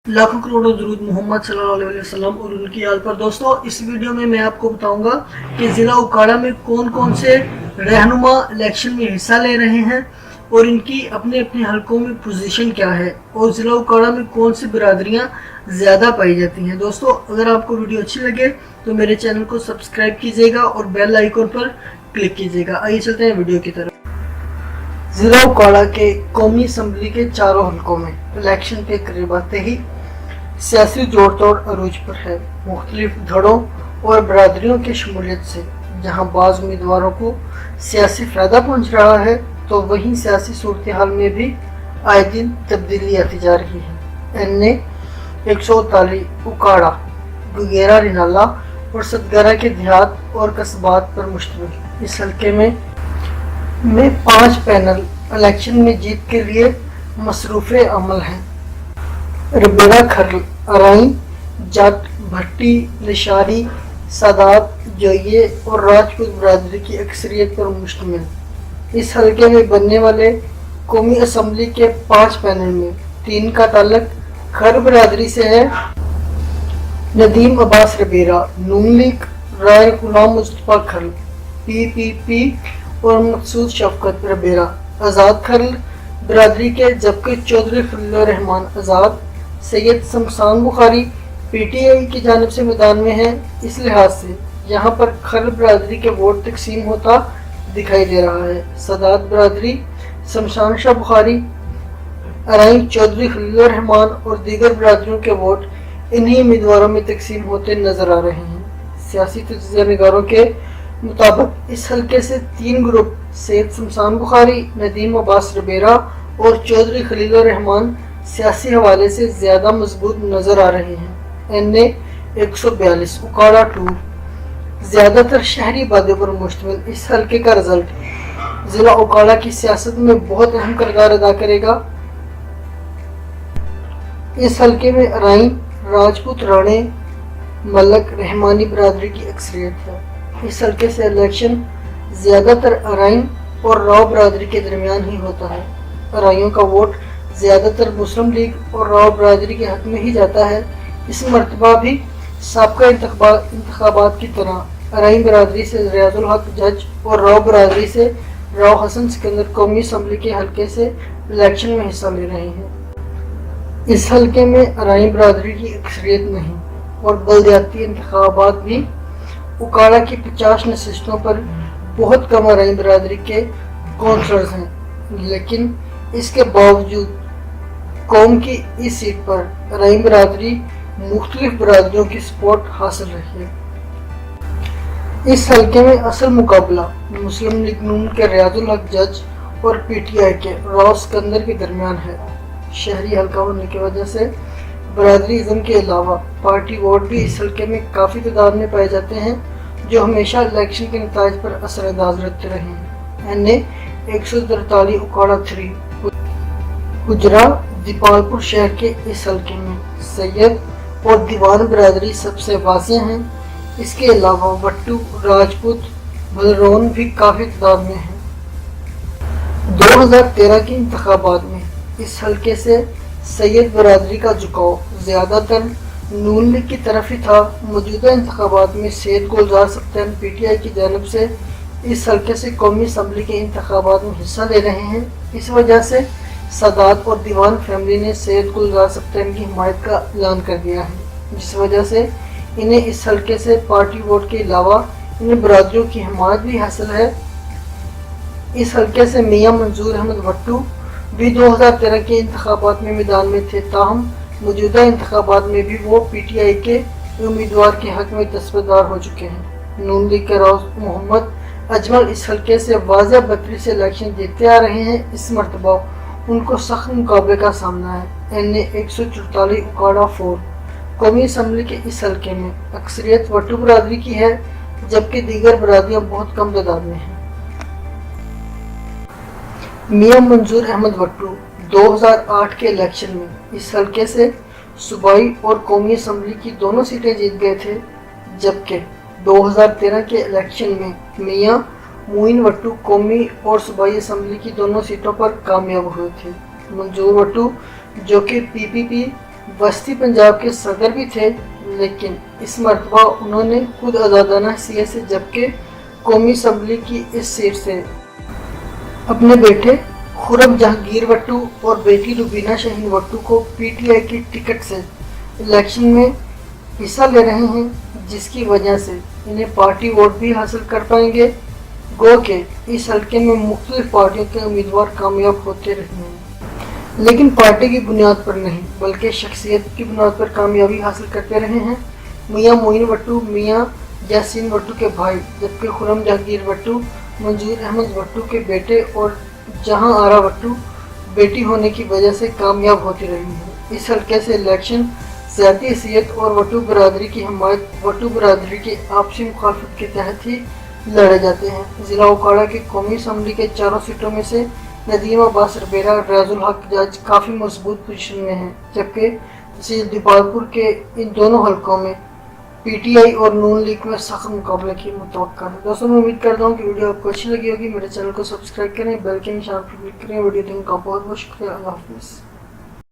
लाखों करोड़ों दुरूद मोहम्मद सल्लल्लाहु अलैहि वसल्लम और उनकी आल पर। दोस्तों, इस वीडियो में मैं आपको बताऊंगा कि ज़िला उकाड़ा में कौन कौन से रहनुमा इलेक्शन में हिस्सा ले रहे हैं और इनकी अपने अपने हलकों में पोजीशन क्या है और ज़िला उकाड़ा में कौन सी बिरादरियां ज़्यादा पाई जाती हैं। दोस्तों, अगर आपको वीडियो अच्छी लगे तो मेरे चैनल को सब्सक्राइब कीजिएगा और बेल आइकन पर क्लिक कीजिएगा। आइए चलते हैं वीडियो की तरफ। ज़िला उकाड़ा के कौमी असम्बली के चारों हलकों में इलेक्शन के करीब आते ही सियासी जोड़ तोड़ अरूज पर है। मुख्तलिफ धड़ों और बरादरियों की शमूलियत से जहां बाज़ उम्मीदवारों को सियासी फ़ायदा पहुंच रहा है तो वहीं सियासी सूरत हाल में भी आए दिन तब्दीली आती जा रही है। NA 139 उकाड़ा, गुगेरा, रिनाला और सतगरा के देहात और कस्बात पर मुश्तमिल इस हल्के में 5 पैनल इलेक्शन में जीत के लिए मसरूफ़ अमल हैं। रबेड़ा, खरल, अराई, जट, भट्टी, लिशारी, सादात, जोइये और राजपूत बरादरी की अक्सरियत पर मुश्तमिल इस हल्के में बनने वाले कौमी असम्बली के 5 पैनल में 3 का ताल्लुक खर बरादरी से है। नदीम अब्बास रबेड़ा, नून लीग, राय गुलाम मुस्तफा खरल, PPP और मकसूद शफकत रबेड़ा आज़ाद खरल बरादरी के, जबकि चौधरी खलील रहमान आज़ाद, सैयद शमशान बुखारी PTI की जानिब से मैदान में है। इस लिहाज से यहाँ पर खरल बरादरी के वोट तकसीम होता दिखाई दे रहा है। सादात बरादरी, शमशान शाह बुखारी, अराई, चौधरी खलील रहमान और दीगर बरादरियों के वोट इन्हीं उम्मीदवारों में तकसीम होते नजर आ रहे हैं। सियासी तज्ज़िया निगारों के मुताबिक इस हल्के से 3 ग्रुप सैयद शमशान बुखारी, नदीम अब्बास रबेड़ा और चौधरी खलील रहमान सियासी हवाले से ज़्यादा मजबूत नजर आ रहे हैं। NA 142 उकाड़ा 2, ज़्यादातर शहरी आबादी पर मुश्तमिल इस हल्के का रिजल्ट ज़िला उकाड़ा की सियासत में बहुत अहम किरदार अदा करेगा। इस हल्के में अराई, राजपूत, राणे, मलक, रहमानी बरादरी की अक्सरियत है। इस हल्के से इलेक्शन ज़्यादातर अराई और राव बरादरी के दरमियान ही होता है। अराइयों का वोट ज़्यादातर मुस्लिम लीग और राव बरादरी के हक में ही जाता है। इस मरतबा भी साबका इंतखाबात की तरह अराई बरादरी से रियाजुल हक जज और राव बरादरी से राव हसन सिकंदर कौमी असम्बली के हल्के से इलेक्शन में हिस्सा ले रहे हैं। इस हल्के में अराई बरादरी की अक्सरियत नहीं और बलदियाती इंतखाबात भी उकाड़ा की 50 नशिस्तों पर बहुत कम अराई बरादरी के कौंसलर्स हैं, लेकिन इसके बावजूद कौम की इस सीट पर अराई बरादरी मुख्तलिफ बरादरियों की सपोर्ट हासिल रही है। इस हल्के में असल मुकाबला मुस्लिम लीग नून के रियाजुल हक जज और PTI के राव सिकंदर के दरमियान है। शहरी हल्का होने की वजह से बरादरीज़म के अलावा पार्टी वोट भी इस हल्के में काफ़ी तादाद में पाए जाते हैं, जो हमेशा इलेक्शन के नताइज पर असरअंदाज रहते रहे हैं। NA 143 उकाड़ा 3, गुजरा, दीपालपुर शहर के इस हल्के में सैयद और दीवान बरादरी सबसे वाज़ेह हैं। इसके अलावा वट्टू, राजपूत, बलरोन भी काफ़ी तादाद में हैं। 2013 के इंतखाबात में इस हल्के से सैयद बरादरी का झुकाव ज़्यादातर नून लीग की तरफ ही था। मौजूदा इंतखाबात में सैयद गुलजार सप्तान PTI की जानिब से इस हल्के से कौमी असम्बली के इंतखाबात में हिस्सा ले रहे हैं। इस वजह से सादात और दीवान फैमिली ने सैयद गुलजार सप्तान की हिमायत का ऐलान कर दिया है, जिस वजह से इन्हें इस हल्के से पार्टी वोट के अलावा इन बरादरियों की हिमायत भी हासिल है। इस हल्के से मियां मंजूर अहमद भट्टू भी 2013 के इंतखाबात में मैदान में थे, ताहम मौजूदा इंतखाबात में भी वो PTI के उम्मीदवार के हक में दस्तबरदार हो चुके हैं। नून लीग के राव मोहम्मद अजमल इस हल्के से वाज़ेह बरतरी से इलेक्शन जीतते आ रहे हैं। इस मरतबा उनको सख्त मुकाबले का सामना है। NA 144 उकाड़ा 4, कौमी असम्बली के इस हल्के में अक्सरियत वट्टू बरादरी की है, जबकि दीगर बरादरियां बहुत कम तादाद में हैं। मियां मंजूर अहमद भट्टू 2008 के इलेक्शन में इस हल्के से सूबाई और कौमी असम्बली की दोनों सीटें जीत गए थे, जबकि 2013 के इलेक्शन में मियां मोइन वट्टू कौमी और सूबाई असम्बली की दोनों सीटों पर कामयाब हुए थे। मंजूर वट्टू, जो कि PPP वस्ती पंजाब के सदर भी थे, लेकिन इस मर्तबा उन्होंने खुद आज़ादाना हैसियत से, जबकि कौमी असम्बली की इस सीट से अपने बेटे खुर्रम जहांगीर भट्टू और बेटी रुबीना शाहीन भट्टू को पीटीआई की टिकट से इलेक्शन में हिस्सा ले रहे हैं, जिसकी वजह से इन्हें पार्टी वोट भी हासिल कर पाएंगे। गो के इस हल्के में मुख्तलिफ पार्टियों के उम्मीदवार कामयाब होते रहे हैं, लेकिन पार्टी की बुनियाद पर नहीं बल्कि शख्सियत की बुनियाद पर कामयाबी हासिल करते रहे हैं। मियां मोइन भट्टू मियां यासीन भट्टू के भाई, जबकि खुर्रम जहांगीर भट्टू मंजूर अहमद भट्टू के बेटे और जहां आरा भट्टू बेटी होने की वजह से कामयाब होती रही है। इस हल्के से इलेक्शन ज़ाती हैसियत और भट्टू बरादरी की हमायत भट्टू बरादरी की आपसी मुखालफत के तहत ही लड़े जाते हैं। ज़िला उकाड़ा की कौमी असम्बली के 4 सीटों में से नदीम अब्बास रबेरा और रियाजुल हक जज काफ़ी मजबूत पोजीशन में हैं, जबकि तहसील दीपालपुर के इन दोनों हलकों में पीटीआई और नून लीग में सख्त मुकाबले की मुतवक्का है। दोस्तों, मैं उम्मीद करता हूँ कि वीडियो आपको अच्छी लगी होगी। मेरे चैनल को सब्सक्राइब करें, बेल के निशान पर क्लिक करें। वीडियो देखने का बहुत बहुत शुक्रिया। अल्लाह हाफिज़।